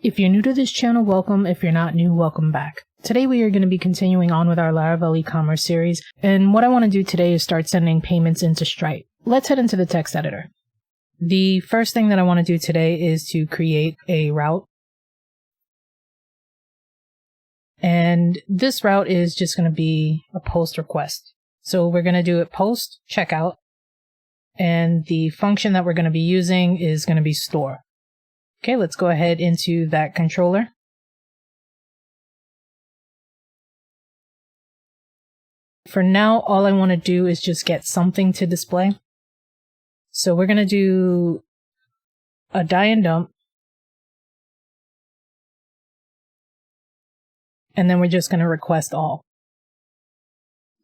If you're new to this channel, welcome. If you're not new, welcome back. Today we are going to be continuing on with our Laravel e-commerce series, and what I want to do today is start sending payments into Stripe. Let's head into the text editor. The first thing that I want to do today is to create a route. And this route is just going to be a post request. So we're going to do it post checkout, and the function that we're going to be using is going to be store. Okay, let's go ahead into that controller. For now, all I want to do is just get something to display. So we're going to do a die and dump. And then we're just going to request all.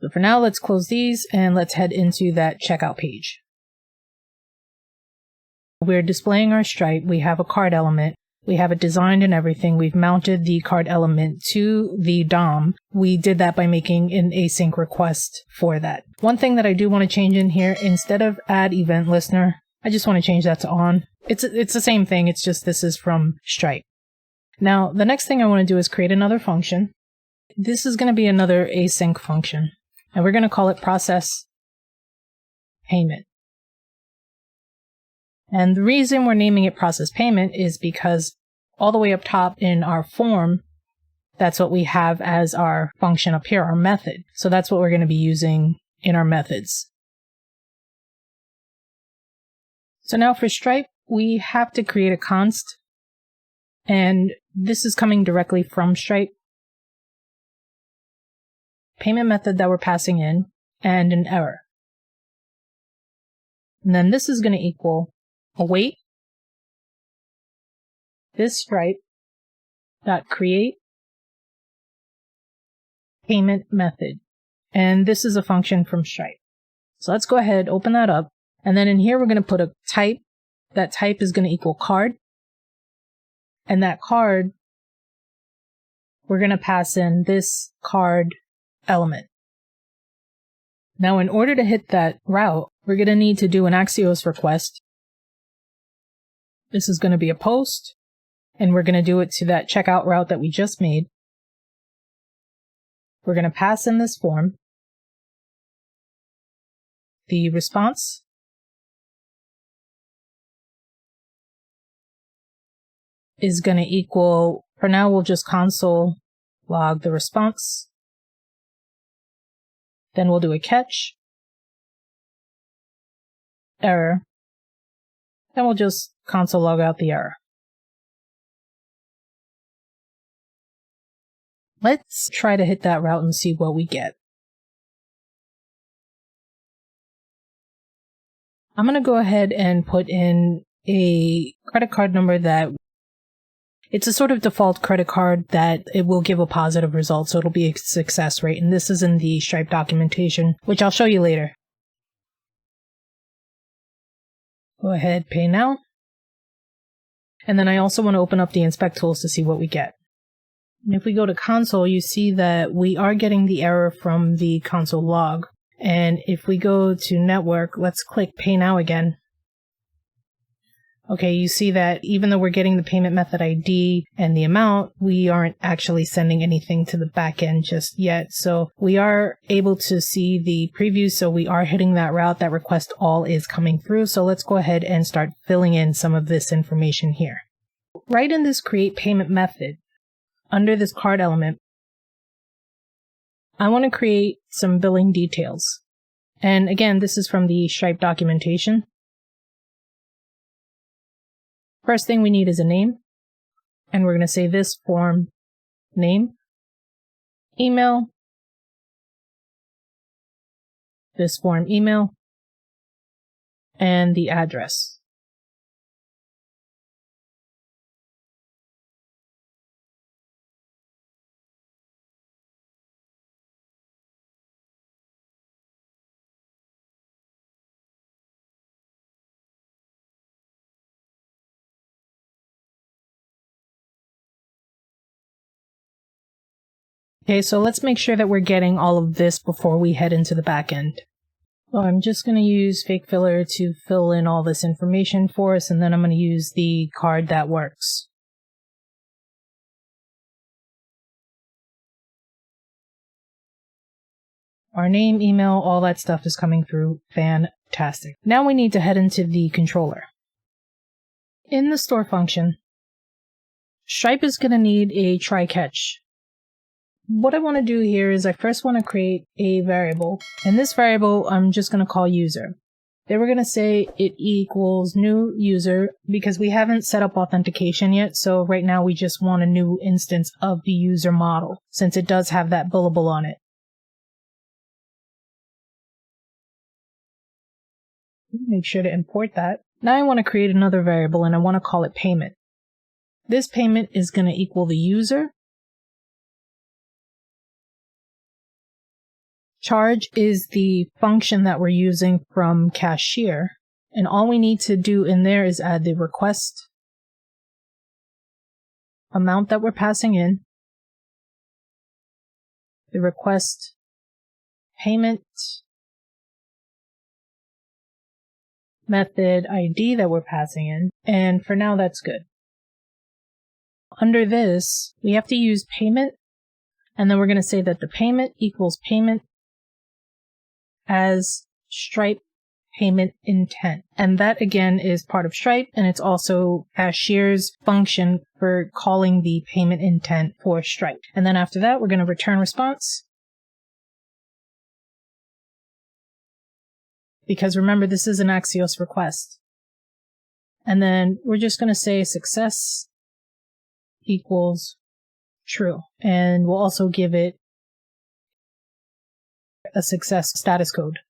So for now, let's close these and let's head into that checkout page. We're displaying our Stripe. We have a card element. We have it designed and everything. We've mounted the card element to the DOM. We did that by making an async request for that. One thing that I do want to change in here, instead of add event listener, I just want to change that to on. It's the same thing. It's just this is from Stripe. Now, the next thing I want to do is create another function. This is going to be another async function, and we're going to call it process payment. And the reason we're naming it process payment is because all the way up top in our form, that's what we have as our function up here, our method. So that's what we're going to be using in our methods. So now for Stripe, we have to create a const, and this is coming directly from Stripe. Payment method that we're passing in, and an error. And then this is going to equal await this Stripe dot create payment method. And this is a function from Stripe. So let's go ahead, open that up. And then in here, we're going to put a type. That type is going to equal card. And that card, we're going to pass in this card element. Now, in order to hit that route, we're going to need to do an Axios request. This is going to be a post, and we're going to do it to that checkout route that we just made. We're going to pass in this form. The response is going to equal, for now we'll just console log the response. Then we'll do a catch, error, then we'll just console log out the error. Let's try to hit that route and see what we get. I'm going to go ahead and put in a credit card number that it's a sort of default credit card that it will give a positive result, so it'll be a success rate. And this is in the Stripe documentation, which I'll show you later. Go ahead, pay now. And then I also want to open up the inspect tools to see what we get. And if we go to console, you see that we are getting the error from the console log. And if we go to network, let's click pay now again. Okay, you see that even though we're getting the payment method ID and the amount, we aren't actually sending anything to the back end just yet. So we are able to see the preview, so we are hitting that route. That request all is coming through. So let's go ahead and start filling in some of this information here. Right in this create payment method, under this card element, I want to create some billing details. And again, this is from the Stripe documentation. First thing we need is a name, and we're going to say this form name, email, this form email, and the address. Okay, so let's make sure that we're getting all of this before we head into the back end. So I'm just going to use fake filler to fill in all this information for us, and then I'm going to use the card that works. Our name, email, all that stuff is coming through. Fantastic. Now we need to head into the controller. In the store function, Stripe is going to need a try-catch. What I want to do here is I first want to create a variable. And this variable I'm just going to call user. Then we're going to say it equals new user because we haven't set up authentication yet. So right now we just want a new instance of the user model since it does have that billable on it. Make sure to import that. Now I want to create another variable and I want to call it payment. This payment is going to equal the user. Charge is the function that we're using from Cashier. And all we need to do in there is add the request amount that we're passing in, the request payment method ID that we're passing in, and for now that's good. Under this, we have to use payment, and then we're going to say that the payment equals payment as Stripe payment intent. And that again is part of Stripe, and it's also Cashier's function for calling the payment intent for Stripe. And then after that, we're going to return response. Because remember, this is an Axios request. And then we're just going to say success equals true. And we'll also give it a success status code.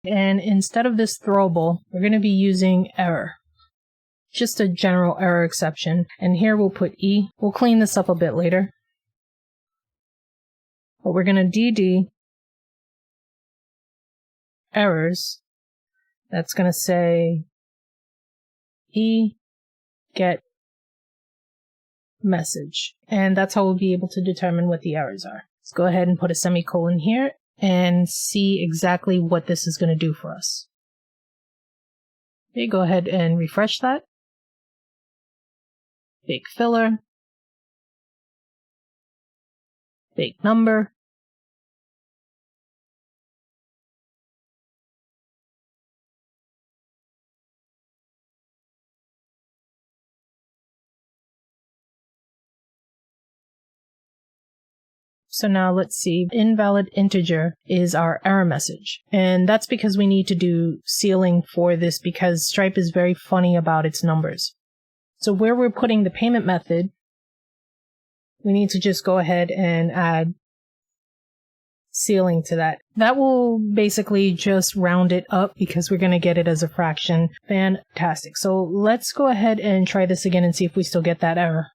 And instead of this throwable, we're going to be using error. Just a general error exception. And here we'll put E. We'll clean this up a bit later. But we're going to DD errors. That's going to say E get message. And that's how we'll be able to determine what the errors are. Let's go ahead and put a semicolon here and see exactly what this is going to do for us. Okay, go ahead and refresh that. Fake filler. Fake number. So now let's see, invalid integer is our error message. And that's because we need to do sealing for this because Stripe is very funny about its numbers. So where we're putting the payment method, we need to just go ahead and add sealing to that. That will basically just round it up because we're going to get it as a fraction. Fantastic. So let's go ahead and try this again and see if we still get that error.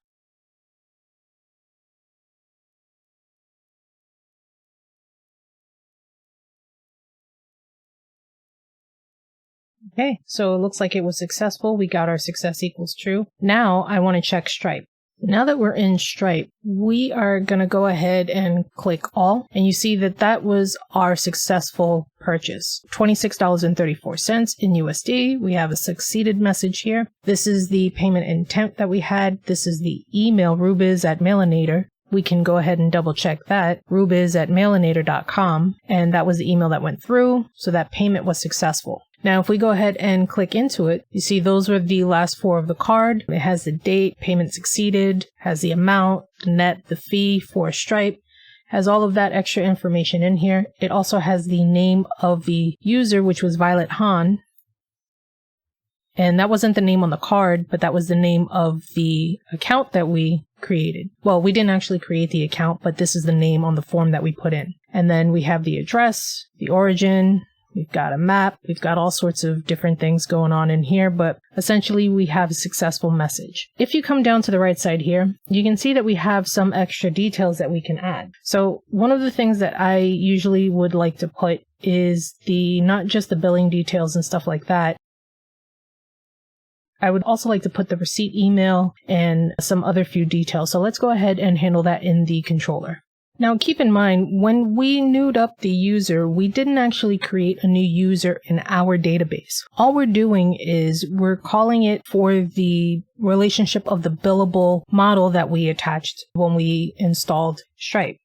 Okay, so it looks like it was successful. We got our success equals true. Now I want to check Stripe. Now that we're in Stripe, we are going to go ahead and click all. And you see that that was our successful purchase. $26.34 in USD. We have a succeeded message here. This is the payment intent that we had. This is the email rubiz@mailinator. We can go ahead and double check that. rubiz@mailinator.com. And that was the email that went through. So that payment was successful. Now, if we go ahead and click into it, you see those were the last four of the card. It has the date, payment succeeded, has the amount, the net, the fee for Stripe, has all of that extra information in here. It also has the name of the user, which was Violet Hahn. And that wasn't the name on the card, but that was the name of the account that we created. Well, we didn't actually create the account, but this is the name on the form that we put in. And then we have the address, the origin. We've got a map. We've got all sorts of different things going on in here, but essentially we have a successful message. If you come down to the right side here, you can see that we have some extra details that we can add. So one of the things that I usually would like to put is not just the billing details and stuff like that. I would also like to put the receipt email and some other few details. So let's go ahead and handle that in the controller. Now, keep in mind, when we newed up the user, we didn't actually create a new user in our database. All we're doing is we're calling it for the relationship of the billable model that we attached when we installed Stripe.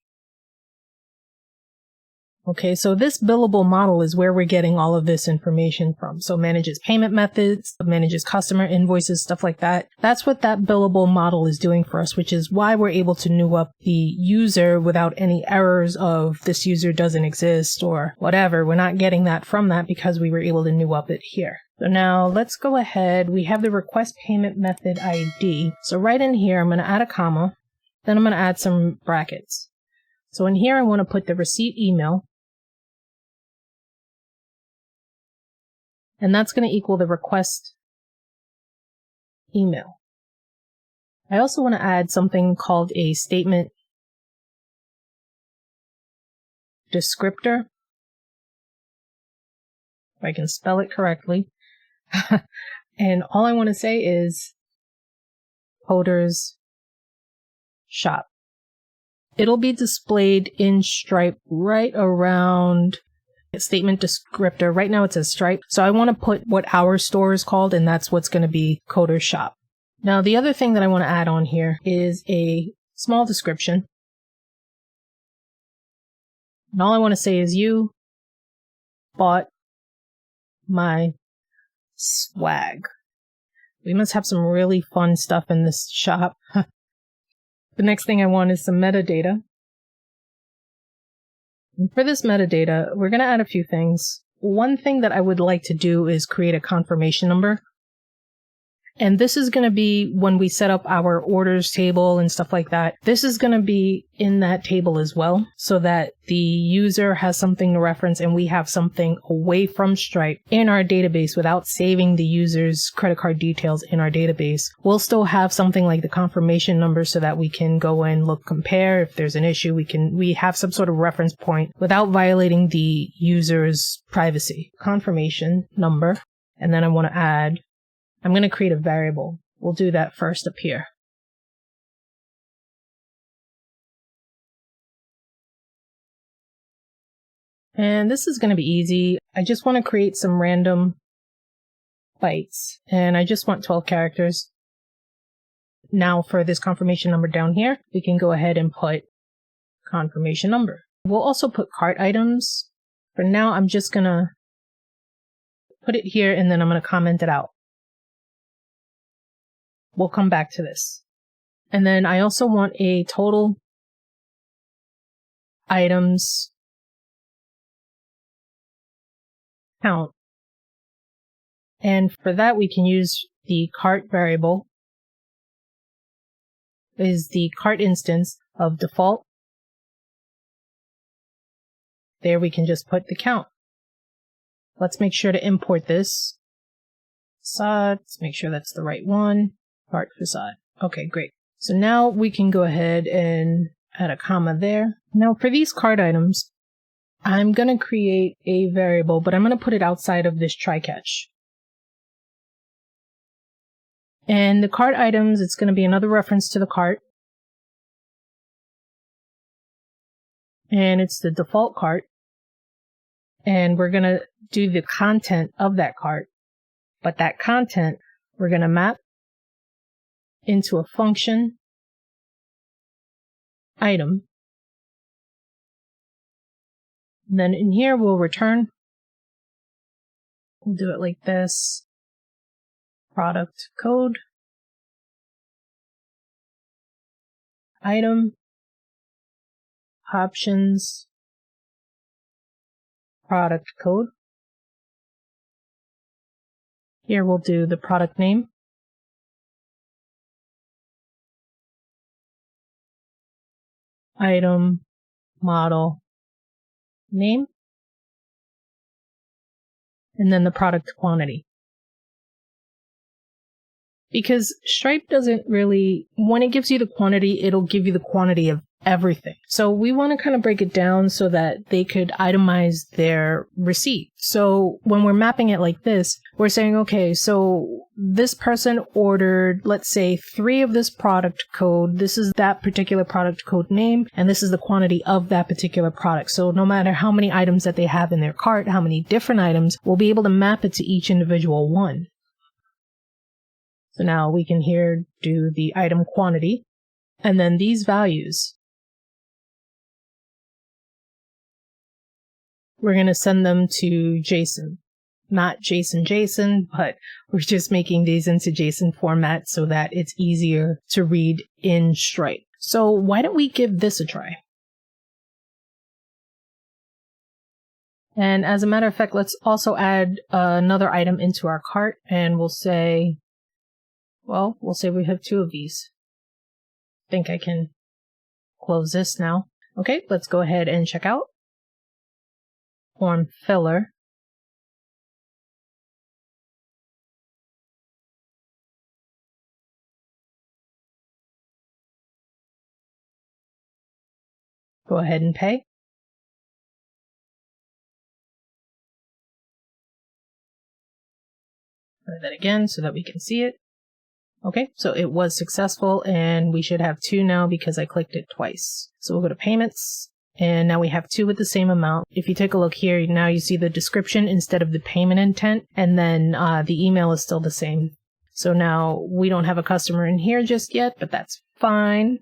Okay, so this billable model is where we're getting all of this information from. So manages payment methods, manages customer invoices, stuff like that. That's what that billable model is doing for us, which is why we're able to new up the user without any errors of this user doesn't exist or whatever. We're not getting that from that because we were able to new up it here. So now let's go ahead. We have the request payment method ID. So right in here, I'm going to add a comma. Then I'm going to add some brackets. So in here, I want to put the receipt email. And that's going to equal the request email. I also want to add something called a statement descriptor, if I can spell it correctly. And all I want to say is Coder's shop. It'll be displayed in Stripe right around statement descriptor. Right now it says Stripe. So I want to put what our store is called, and that's what's going to be Coder's shop. Now, the other thing that I want to add on here is a small description. And all I want to say is you bought my swag. We must have some really fun stuff in this shop. The next thing I want is some metadata. And for this metadata, we're going to add a few things. One thing that I would like to do is create a confirmation number. And this is going to be when we set up our orders table and stuff like that. This is going to be in that table as well, so that the user has something to reference and we have something away from Stripe in our database without saving the user's credit card details in our database. We'll still have something like the confirmation number so that we can go and compare. If there's an issue, we have some sort of reference point without violating the user's privacy. Confirmation number. And then I want to add, I'm going to create a variable. We'll do that first up here. And this is going to be easy. I just want to create some random bytes. And I just want 12 characters. Now for this confirmation number down here, we can go ahead and put confirmation number. We'll also put cart items. For now, I'm just going to put it here and then I'm going to comment it out. We'll come back to this. And then I also want a total items count. And for that, we can use the cart variable, is the cart instance of default. There we can just put the count. Let's make sure to import this. Facade, let's make sure that's the right one. Cart facade. Okay, great. So now we can go ahead and add a comma there. Now for these cart items, I'm going to create a variable, but I'm going to put it outside of this try catch. And the cart items, it's going to be another reference to the cart. And it's the default cart. And we're going to do the content of that cart. But that content, we're going to map into a function item. And then in here, we'll return. We'll do it like this. Product code. Item. Options. Product code. Here we'll do the product name. Item, model, name, and then the product quantity. Because Stripe doesn't really, when it gives you the quantity, it'll give you the quantity of everything. So we want to kind of break it down so that they could itemize their receipt. So when we're mapping it like this, we're saying, okay, so this person ordered, let's say 3 of this product code. This is that particular product code name, and this is the quantity of that particular product. So no matter how many items that they have in their cart, how many different items, we'll be able to map it to each individual one. So now we can here do the item quantity, and then these values. we're going to send them to JSON. Not JSON, but we're just making these into JSON format so that it's easier to read in Stripe. So why don't we give this a try? And as a matter of fact, let's also add another item into our cart, and we'll say we have 2 of these. I think I can close this now. Okay, let's go ahead and check out. Form filler. Go ahead and pay. Try that again so that we can see it. Okay, so it was successful, and we should have 2 now because I clicked it twice. So we'll go to payments, and now we have 2 with the same amount. If you take a look here, now you see the description instead of the payment intent, and then the email is still the same. So now we don't have a customer in here just yet, but that's fine.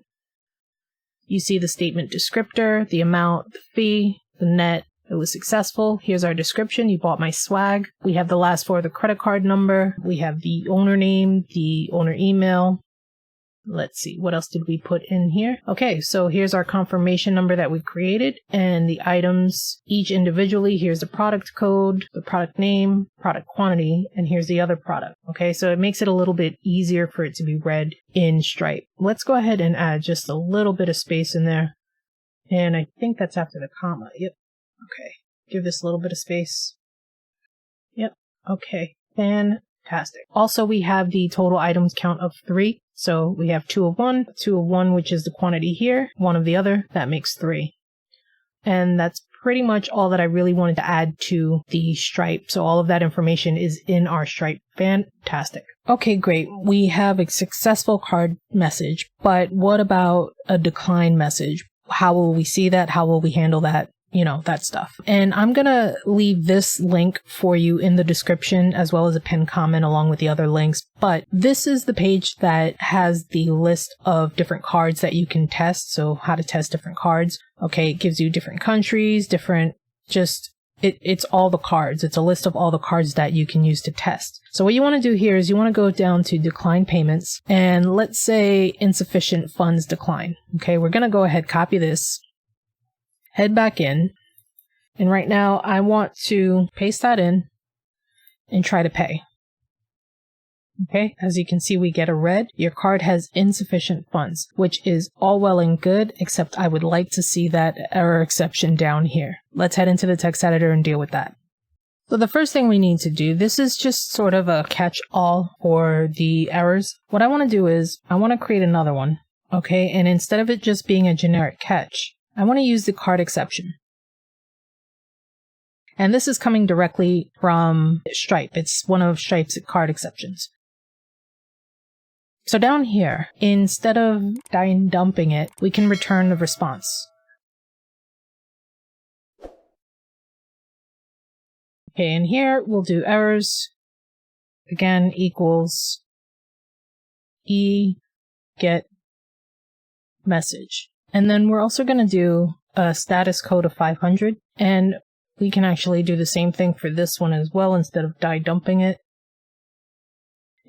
You see the statement descriptor, the amount, the fee, the net. It was successful. Here's our description. You bought my swag. We have the last 4 of the credit card number. We have the owner name, the owner email. Let's see, what else did we put in here? Okay, so here's our confirmation number that we created, and the items each individually. Here's the product code, the product name, product quantity, and here's the other product. Okay, so it makes it a little bit easier for it to be read in Stripe. Let's go ahead and add just a little bit of space in there. And I think that's after the comma. Yep. Okay, give this a little bit of space. Yep, okay, fantastic. Also, we have the total items count of 3. So we have 2 of one, which is the quantity here, 1 of the other, that makes 3. And that's pretty much all that I really wanted to add to the Stripe. So all of that information is in our Stripe. Fantastic. Okay, great. We have a successful card message, but what about a decline message? How will we see that? How will we handle that? You know, that stuff. And I'm going to leave this link for you in the description as well as a pinned comment along with the other links. But this is the page that has the list of different cards that you can test. So how to test different cards. Okay, it gives you different countries, it's all the cards. It's a list of all the cards that you can use to test. So what you want to do here is you want to go down to decline payments, and let's say insufficient funds decline. Okay, we're going to go ahead, copy this. Head back in, and right now I want to paste that in and try to pay. Okay, as you can see, we get a red. Your card has insufficient funds, which is all well and good, except I would like to see that error exception down here. Let's head into the text editor and deal with that. So the first thing we need to do, this is just sort of a catch-all for the errors. What I want to do is I want to create another one. Okay, and instead of it just being a generic catch, I want to use the card exception. And this is coming directly from Stripe. It's one of Stripe's card exceptions. So down here, instead of dumping it, we can return the response. Okay, and here we'll do errors. Again, equals get message. And then we're also going to do a status code of 500, and we can actually do the same thing for this one as well instead of dumping it.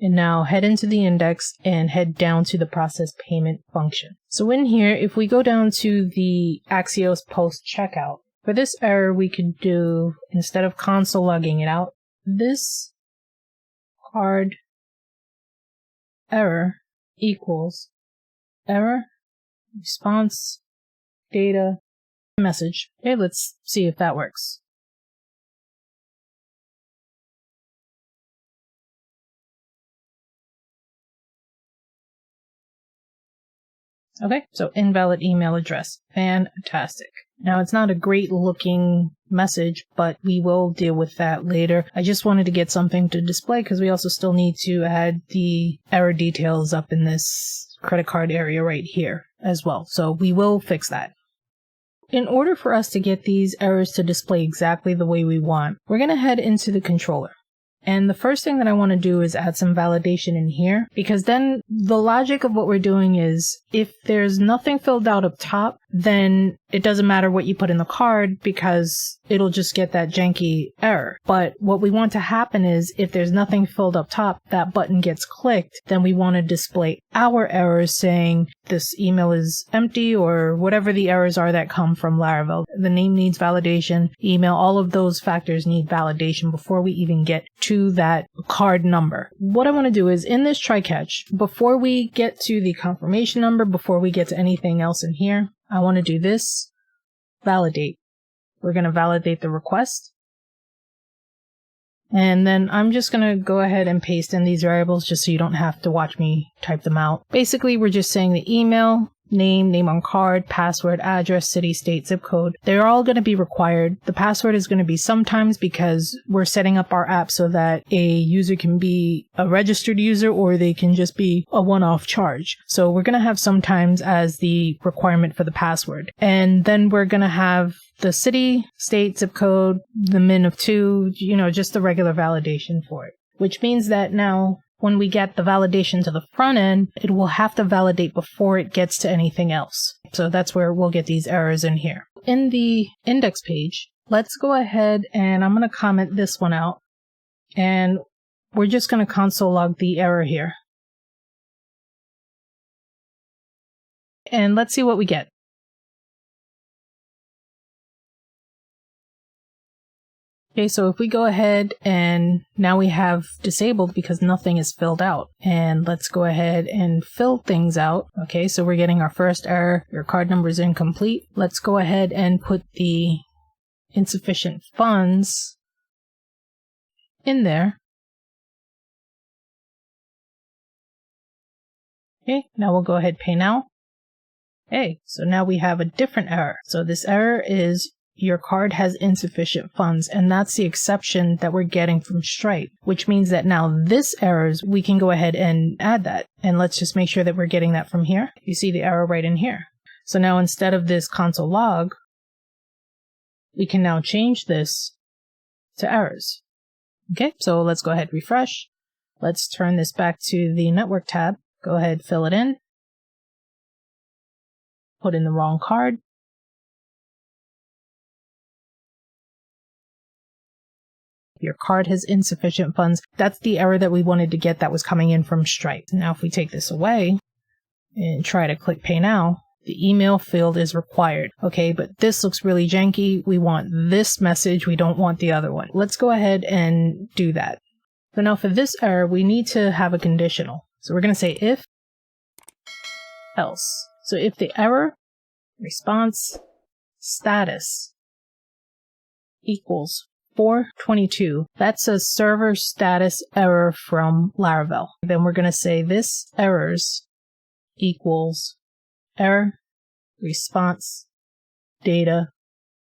And now head into the index and head down to the process payment function. So in here, if we go down to the Axios post checkout, for this error we could do, instead of console logging it out, this card error equals error response data message. Okay, let's see if that works. Okay, so invalid email address. Fantastic. Now it's not a great looking message, but we will deal with that later. I just wanted to get something to display because we also still need to add the error details up in this credit card area right here as well. So we will fix that. In order for us to get these errors to display exactly the way we want, we're going to head into the controller. And the first thing that I want to do is add some validation in here, because then the logic of what we're doing is if there's nothing filled out up top, then it doesn't matter what you put in the card because it'll just get that janky error. But what we want to happen is if there's nothing filled up top, that button gets clicked, then we want to display our errors saying this email is empty or whatever the errors are that come from Laravel. The name needs validation, email, all of those factors need validation before we even get to that card number. What I want to do is in this try catch, before we get to the confirmation number, before we get to anything else in here, I want to do this, validate. We're going to validate the request. And then I'm just going to go ahead and paste in these variables just so you don't have to watch me type them out. Basically, we're just saying the email, name on card, password, address, city, state, zip code. They're all going to be required. The password is going to be sometimes because we're setting up our app so that a user can be a registered user or they can just be a one-off charge. So we're going to have sometimes as the requirement for the password. And then we're going to have the city, state, zip code, the min of 2, just the regular validation for it. Which means that now when we get the validation to the front end, it will have to validate before it gets to anything else. So that's where we'll get these errors in here. In the index page, let's go ahead and I'm going to comment this one out. And we're just going to console log the error here. And let's see what we get. Okay, so if we go ahead and now we have disabled because nothing is filled out. And let's go ahead and fill things out. Okay, so we're getting our first error. Your card number is incomplete. Let's go ahead and put the insufficient funds in there. Okay, now we'll go ahead pay now. Okay, so now we have a different error. So this error is your card has insufficient funds, and that's the exception that we're getting from Stripe, which means that now this errors, we can go ahead and add that. And let's just make sure that we're getting that from here. You see the error right in here. So now instead of this console log, we can now change this to errors. Okay, so let's go ahead, refresh. Let's turn this back to the network tab. Go ahead, fill it in. Put in the wrong card. Your card has insufficient funds. That's the error that we wanted to get that was coming in from Stripe. Now if we take this away and try to click pay now, the email field is required. Okay, but this looks really janky. We want this message. We don't want the other one. Let's go ahead and do that. So now for this error, we need to have a conditional. So we're going to say if else. So if the error response status equals 422, that's a server status error from Laravel. Then we're going to say this errors equals error response data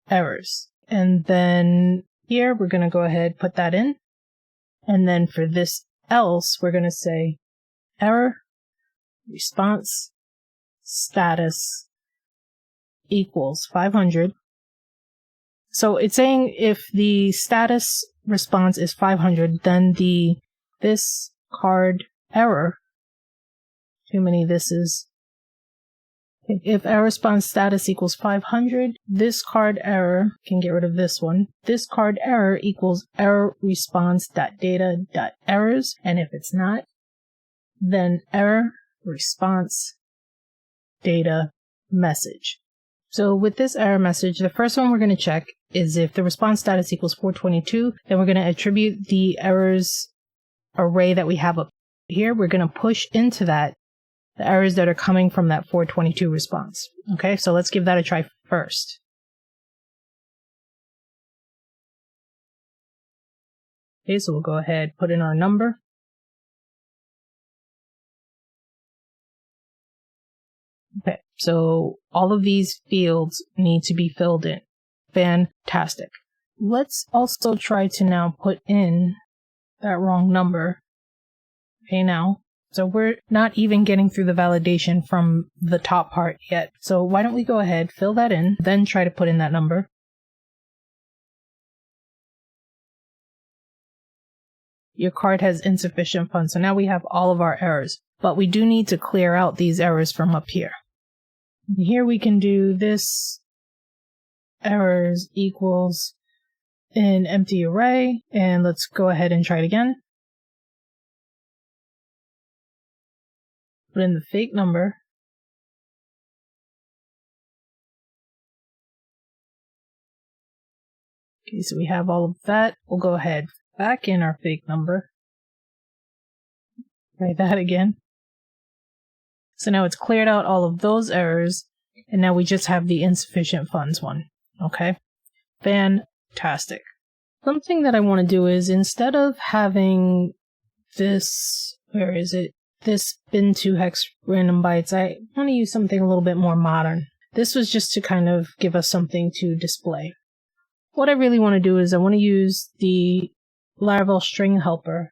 errors. And then here we're going to go ahead, put that in. And then for this else, we're going to say error response status equals 500. So it's saying if the status response is 500, then this card error, too many thises. If error response status equals 500, this card error, can get rid of this one. This card error equals error response.data.errors. And if it's not, then error response data message. So with this error message, the first one we're going to check is if the response status equals 422, then we're going to attribute the errors array that we have up here. We're going to push into that the errors that are coming from that 422 response. Okay, so let's give that a try first. Okay, so we'll go ahead, put in our number. Okay, so all of these fields need to be filled in. Fantastic. Let's also try to now put in that wrong number. Okay, now. So we're not even getting through the validation from the top part yet. So why don't we go ahead, fill that in, then try to put in that number. Your card has insufficient funds. So now we have all of our errors. But we do need to clear out these errors from up here. Here we can do this errors equals an empty array, and let's go ahead and try it again. Put in the fake number. Okay, so we have all of that. We'll go ahead, back in our fake number. Try that again. So now it's cleared out all of those errors, and now we just have the insufficient funds one. Okay? Fantastic. Something that I want to do is, instead of having this, where is it? This bin2 hex random bytes, I want to use something a little bit more modern. This was just to kind of give us something to display. What I really want to do is I want to use the Laravel string helper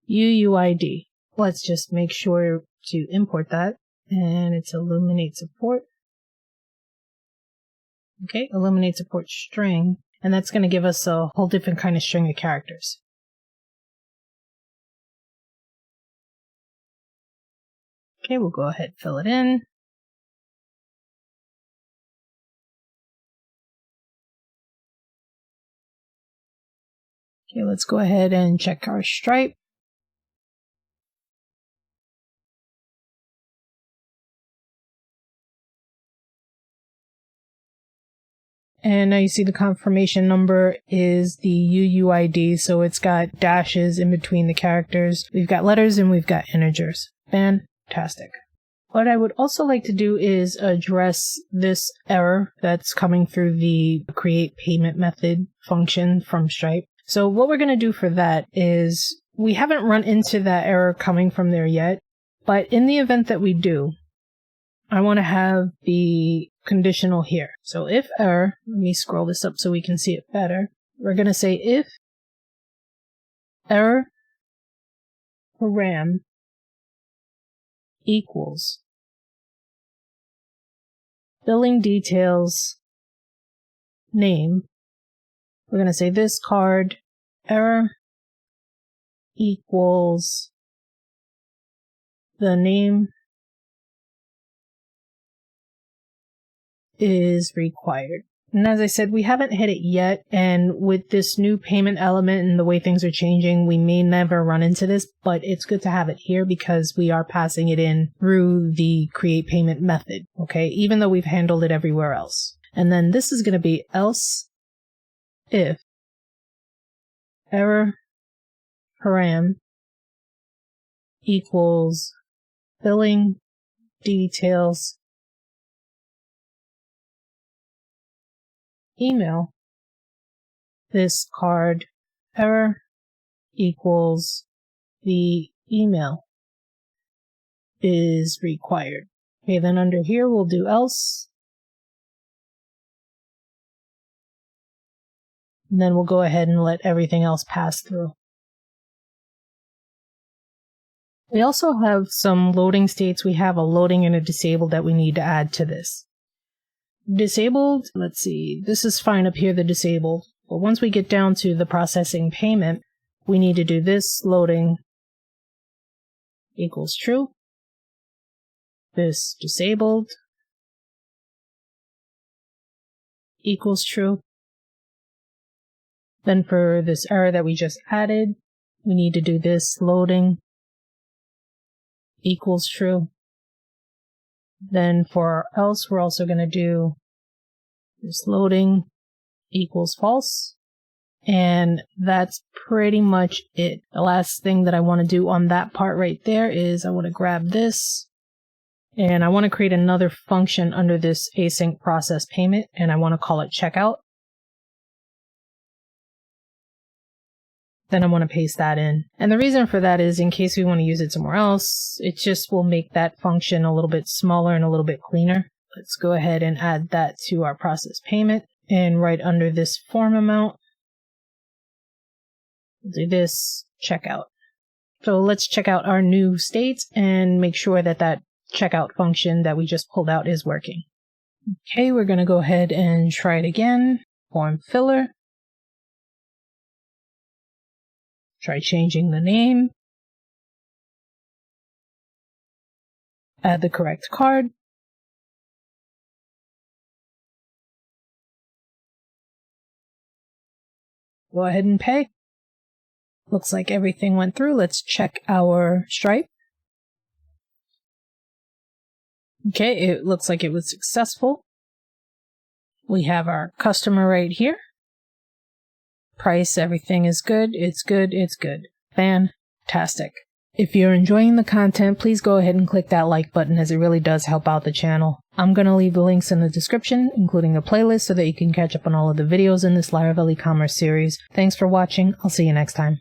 UUID. Let's just make sure to import that, and it's illuminate support. Okay, illuminate support string, and that's going to give us a whole different kind of string of characters. Okay, we'll go ahead and fill it in. Okay, let's go ahead and check our stripe. And now you see the confirmation number is the UUID, so it's got dashes in between the characters. We've got letters and we've got integers. Fantastic. What I would also like to do is address this error that's coming through the create payment method function from Stripe. So what we're going to do for that is, we haven't run into that error coming from there yet, but in the event that we do, I want to have the conditional here. So if error, let me scroll this up so we can see it better. We're going to say if error param equals billing details name, we're going to say this card error equals the name is required. And as I said, we haven't hit it yet, and with this new payment element and the way things are changing, we may never run into this, but it's good to have it here because we are passing it in through the create payment method, okay, even though we've handled it everywhere else. And then this is going to be else if error param equals billing details email, this card error equals the email is required. Okay, then under here we'll do else. And then we'll go ahead and let everything else pass through. We also have some loading states. We have a loading and a disabled that we need to add to this. Disabled, let's see, this is fine up here, the disabled. But once we get down to the processing payment, we need to do this loading equals true. This disabled equals true. Then for this error that we just added, we need to do this loading equals true. Then for our else, we're also going to do this loading equals false. And that's pretty much it. The last thing that I want to do on that part right there is I want to grab this and I want to create another function under this async process payment, and I want to call it checkout. Then I want to paste that in. And the reason for that is in case we want to use it somewhere else, it just will make that function a little bit smaller and a little bit cleaner. Let's go ahead and add that to our process payment. And right under this form amount, we'll do this checkout. So let's check out our new states and make sure that that checkout function that we just pulled out is working. Okay, we're going to go ahead and try it again. Form filler. Try changing the name. Add the correct card. Go ahead and pay. Looks like everything went through. Let's check our Stripe. Okay, it looks like it was successful. We have our customer right here. Price, everything is good. It's good. It's good. Fantastic. If you're enjoying the content, please go ahead and click that like button, as it really does help out the channel. I'm going to leave the links in the description, including a playlist, so that you can catch up on all of the videos in this Laravel e-commerce series. Thanks for watching. I'll see you next time.